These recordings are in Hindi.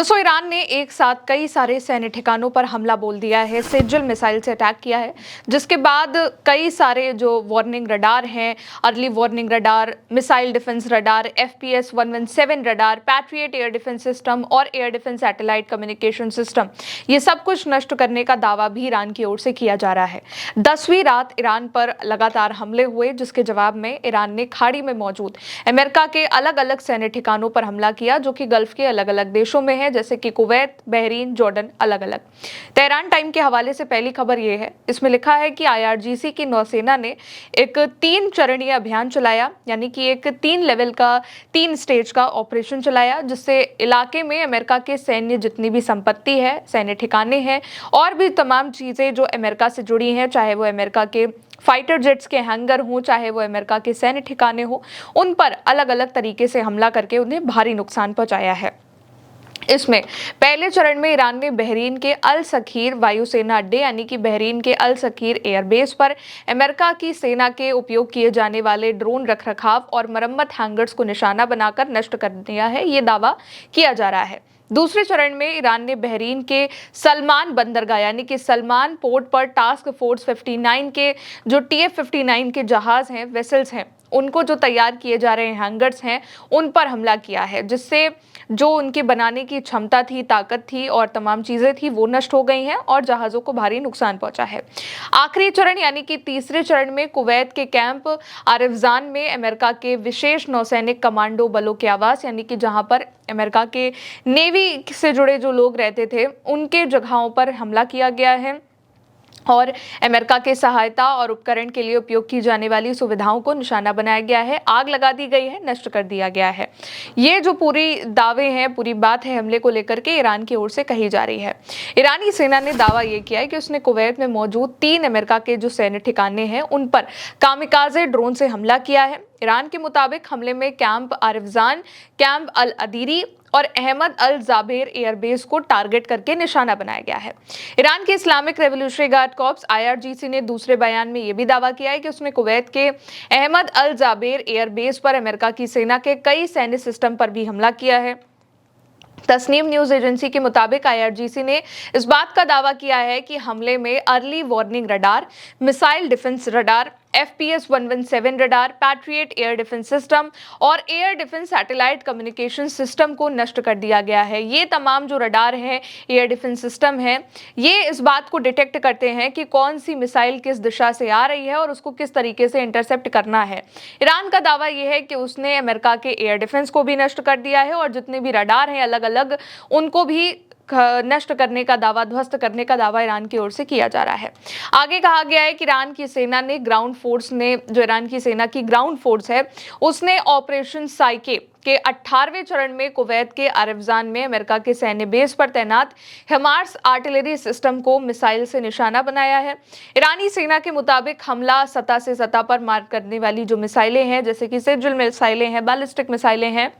दोस्तों, ईरान ने एक साथ कई सारे सैन्य ठिकानों पर हमला बोल दिया है। सेजल मिसाइल से अटैक किया है, जिसके बाद कई सारे जो वार्निंग रडार हैं, early warning radar, missile defence radar, FPS 117 radar, Patriot air defence system और air defence satellite communication system, ये सब कुछ नष्ट करने का दावा भी ईरान की ओर से किया जा रहा है। 10वीं रात ईरान पर लगातार हमले हुए, जिसके जवाब में ईरान ने खाड़ी में मौजूद अमेरिका के अलग अलग सैन्य ठिकानों पर हमला किया, जो कि गल्फ के अलग अलग देशों में है, जैसे कि कुवैत, बहरीन, जॉर्डन, अलग अलग। तेहरान टाइम के हवाले से पहली खबर यह है, इसमें लिखा है कि IRGC की नौसेना ने एक 3 चरणीय अभियान चलाया, यानी कि एक 3 लेवल का 3 स्टेज का ऑपरेशन चलाया, जिससे इलाके में अमेरिका के सैन्य जितनी भी संपत्ति है, सैन्य ठिकाने हैं और भी तमाम चीजें जो अमेरिका से जुड़ी हैं, चाहे वो अमेरिका के फाइटर जेट्स के हैंगर हों, चाहे वो अमेरिका के सैन्य ठिकाने हों, उन पर अलग अलग तरीके से हमला करके उन्हें भारी नुकसान पहुंचाया है। इसमें पहले चरण में ईरान ने बहरीन के अल सखीर वायुसेना अड्डे, यानी कि बहरीन के अल सखीर एयरबेस पर अमेरिका की सेना के उपयोग किए जाने वाले ड्रोन रखरखाव और मरम्मत हैंगर्स को निशाना बनाकर नष्ट कर दिया है, ये दावा किया जा रहा है। दूसरे चरण में ईरान ने बहरीन के सलमान बंदरगाह, यानी कि सलमान पोर्ट पर टास्क फोर्स 59 के जो TF-59 के जहाज हैं, वेसल्स हैं, उनको जो तैयार किए जा रहे हैंगर्स हैं, उन पर हमला किया है, जिससे जो उनके बनाने की क्षमता थी, ताकत थी और तमाम चीजें थी, वो नष्ट हो गई हैं और जहाजों को भारी नुकसान पहुंचा है। आखिरी चरण यानी कि तीसरे चरण में कुवैत के कैंप आरिफजान में अमेरिका के विशेष नौसैनिक कमांडो बलों के आवास, यानी कि जहां पर अमेरिका के नेवी से जुड़े जो लोग रहते थे, उनके जगहों पर हमला किया गया है और अमेरिका के सहायता और उपकरण के लिए उपयोग की जाने वाली सुविधाओं को निशाना बनाया गया है, आग लगा दी गई है, नष्ट कर दिया गया है। ये जो पूरी दावे हैं, पूरी बात है हमले को लेकर के ईरान की ओर से कही जा रही है। ईरानी सेना ने दावा ये किया है कि उसने कुवैत में मौजूद 3 अमेरिका के जो सैन्य ठिकाने हैं, उन पर कामिकाजे ड्रोन से हमला किया है। ईरान के मुताबिक हमले में कैंप आरिफजान, कैंप अल अदीरी और अहमद अल जाबेर एयरबेस को टारगेट करके निशाना बनाया गया है। ईरान के Islamic revolutionary guard corps IRGC ने दूसरे बयान में यह भी दावा किया है कि उसने कुवैत के अहमद अल जाबेर एयरबेस पर अमेरिका की सेना के कई सैन्य सिस्टम पर भी हमला किया है। तस्नीम न्यूज एजेंसी के मुताबिक IRGC ने इस बात का दावा किया है कि हमले में early warning radar, missile defence radar, FPS 117 radar, Patriot air defence system और air defence satellite communication system को नष्ट कर दिया गया है। ये तमाम जो रडार है, एयर डिफेंस सिस्टम है, ये इस बात को डिटेक्ट करते हैं कि कौन सी मिसाइल किस दिशा से आ रही है और उसको किस तरीके से इंटरसेप्ट करना है। ईरान का दावा यह है कि उसने अमेरिका के एयर डिफेंस को भी नष्ट कर दिया है और जितने भी रडार हैं अलग अलग, उनको भी नष्ट करने का दावा, ध्वस्त करने का दावा ईरान की ओर से किया जा रहा है। आगे कहा गया है कि ईरान की सेना ने ग्राउंड फोर्स ने, जो ईरान की सेना की ग्राउंड फोर्स है, उसने ऑपरेशन साइके के 18वें चरण में कुवैत के आरिफजान में अमेरिका के सैन्य बेस पर तैनात हिमार्स आर्टिलरी सिस्टम को मिसाइल से निशाना बनाया है। ईरानी सेना के मुताबिक हमला सतह से सतह पर मार करने वाली जो मिसाइलें हैं, जैसे कि सेजल मिसाइलें हैं, बैलिस्टिक मिसाइलें हैं,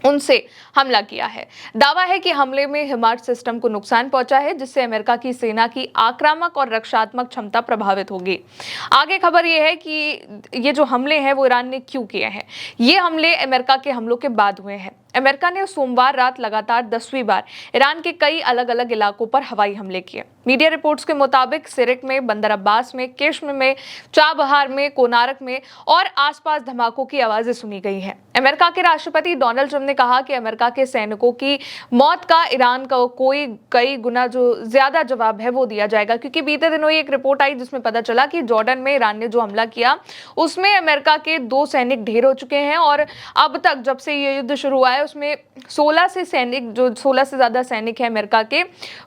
उनसे हमला किया है। दावा है कि हमले में हिमार्स सिस्टम को नुकसान पहुंचा है, जिससे अमेरिका की सेना की आक्रामक और रक्षात्मक क्षमता प्रभावित होगी। आगे खबर यह है कि ये जो हमले हैं वो ईरान ने क्यों किए हैं। ये हमले अमेरिका के हमलों के बाद हुए हैं। अमेरिका ने सोमवार रात लगातार 10वीं बार ईरान के कई अलग अलग इलाकों पर हवाई हमले किए। मीडिया रिपोर्ट्स के मुताबिक सिरिक में, बंदर अब्बास में, किश्म में, चाबहार में, कोनारक में और आसपास धमाकों की आवाजें सुनी गई हैं। अमेरिका के राष्ट्रपति डोनाल्ड ट्रंप ने कहा कि अमेरिका के सैनिकों की मौत का ईरान का कई गुना जो ज्यादा जवाब है वो दिया जाएगा, क्योंकि बीते दिनों ही एक रिपोर्ट आई जिसमें पता चला कि जॉर्डन में ईरान ने जो हमला किया उसमें अमेरिका के 2 सैनिक ढेर हो चुके हैं और अब तक जब से ये युद्ध शुरू हुआ है उसमें 16 से ज्यादा सैनिक हैं अमेरिका के,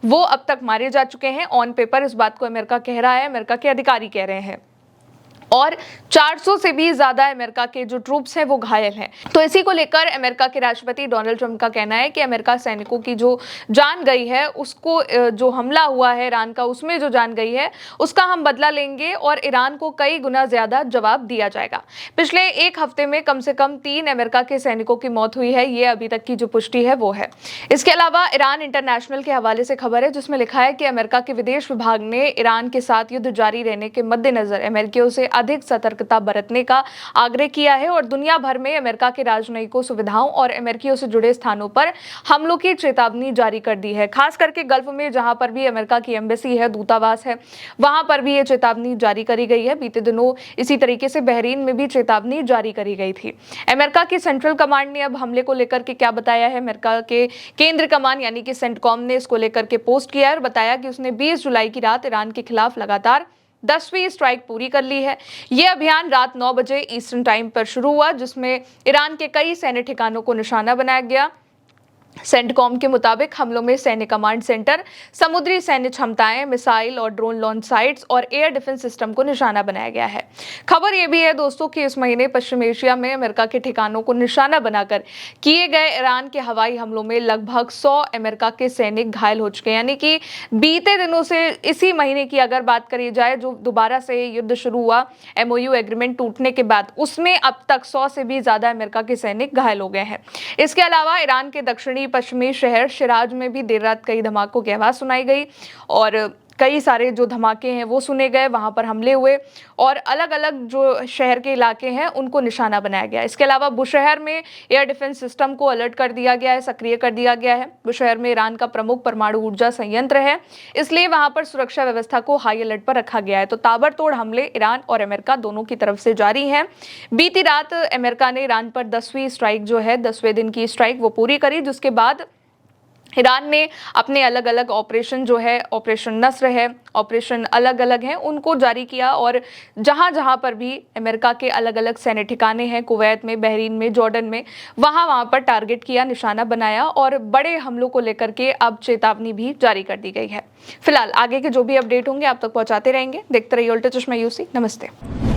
वो अब तक मारे जा चुके हैं। ऑन पेपर इस बात को अमेरिका कह रहा है, अमेरिका के अधिकारी कह रहे हैं, और 400 से भी ज्यादा अमेरिका के जो ट्रूप्स हैं वो घायल हैं। तो इसी को लेकर अमेरिका के राष्ट्रपति डोनाल्ड ट्रंप का कहना है कि अमेरिका सैनिकों की जो जान गई है, उसको जो हमला हुआ है ईरान का, उसमें जो जान गई है उसका हम बदला लेंगे और ईरान को कई गुना ज्यादा जवाब दिया जाएगा। पिछले एक हफ्ते में कम से कम 3 अमेरिका के सैनिकों की मौत हुई है, ये अभी तक की जो पुष्टि है वो है। इसके अलावा ईरान इंटरनेशनल के हवाले से खबर है जिसमें लिखा है कि अमेरिका के विदेश विभाग ने ईरान के साथ युद्ध जारी रहने के मद्देनजर अमेरिकियों से अधिक सतर्कता बरतने का आग्रह किया है और दुनिया भर में अमेरिका के राजनयिकों, सुविधाओं और अमेरिकियों से जुड़े स्थानों पर हमलों की चेतावनी जारी कर दी है। खास करके गल्फ में जहां पर भी अमेरिका की एम्बेसी है, दूतावास है, वहां पर भी ये चेतावनी जारी करी गई है। बीते दिनों इसी तरीके से बहरीन में भी चेतावनी जारी करी गई थी। अमेरिका की सेंट्रल कमांड ने अब हमले को लेकर के क्या बताया है? अमेरिका के केंद्र कमान यानी कि सेंटकॉम ने इसको लेकर के पोस्ट किया है और बताया कि उसने 20 जुलाई की रात ईरान के खिलाफ लगातार 10वीं स्ट्राइक पूरी कर ली है। यह अभियान रात 9 बजे ईस्टर्न टाइम पर शुरू हुआ, जिसमें ईरान के कई सैन्य ठिकानों को निशाना बनाया गया। सेंटकॉम के मुताबिक हमलों में सैन्य कमांड सेंटर, समुद्री सैन्य क्षमताएं, मिसाइल और ड्रोन लॉन्च साइट्स और एयर डिफेंस सिस्टम को निशाना बनाया गया है। खबर यह भी है दोस्तों कि इस महीने पश्चिम एशिया में अमेरिका के ठिकानों को निशाना बनाकर किए गए ईरान के हवाई हमलों में लगभग 100 अमेरिका के सैनिक घायल हो चुके हैं। यानी कि बीते दिनों से इसी महीने की अगर बात करी जाए, जो दोबारा से युद्ध शुरू हुआ MOU एग्रीमेंट टूटने के बाद, उसमें अब तक 100 से भी ज्यादा अमेरिका के सैनिक घायल हो गए हैं। इसके अलावा ईरान के दक्षिणी पश्चिमी शहर शिराज में भी देर रात कई धमाकों की आवाज सुनाई गई और कई सारे जो धमाके हैं वो सुने गए, वहां पर हमले हुए और अलग अलग जो शहर के इलाके हैं उनको निशाना बनाया गया। इसके अलावा बुशहर में एयर डिफेंस सिस्टम को अलर्ट कर दिया गया है, सक्रिय कर दिया गया है। बुशहर में ईरान का प्रमुख परमाणु ऊर्जा संयंत्र है, इसलिए वहां पर सुरक्षा व्यवस्था को हाई अलर्ट पर रखा गया है। तो ताबड़तोड़ हमले ईरान और अमेरिका दोनों की तरफ से जारी हैं। बीती रात अमेरिका ने ईरान पर 10वीं स्ट्राइक जो है, 10वें दिन की स्ट्राइक वो पूरी करी, जिसके बाद ईरान ने अपने अलग अलग ऑपरेशन जो है, ऑपरेशन नस्र है, ऑपरेशन अलग अलग हैं, उनको जारी किया और जहां जहां पर भी अमेरिका के अलग अलग सैन्य ठिकाने हैं, कुवैत में, बहरीन में, जॉर्डन में, वहां पर टारगेट किया, निशाना बनाया और बड़े हमलों को लेकर के अब चेतावनी भी जारी कर दी गई है। फिलहाल आगे के जो भी अपडेट होंगे आप तक पहुंचाते रहेंगे। देखते रहिए उल्टा चश्मा यूसी। नमस्ते।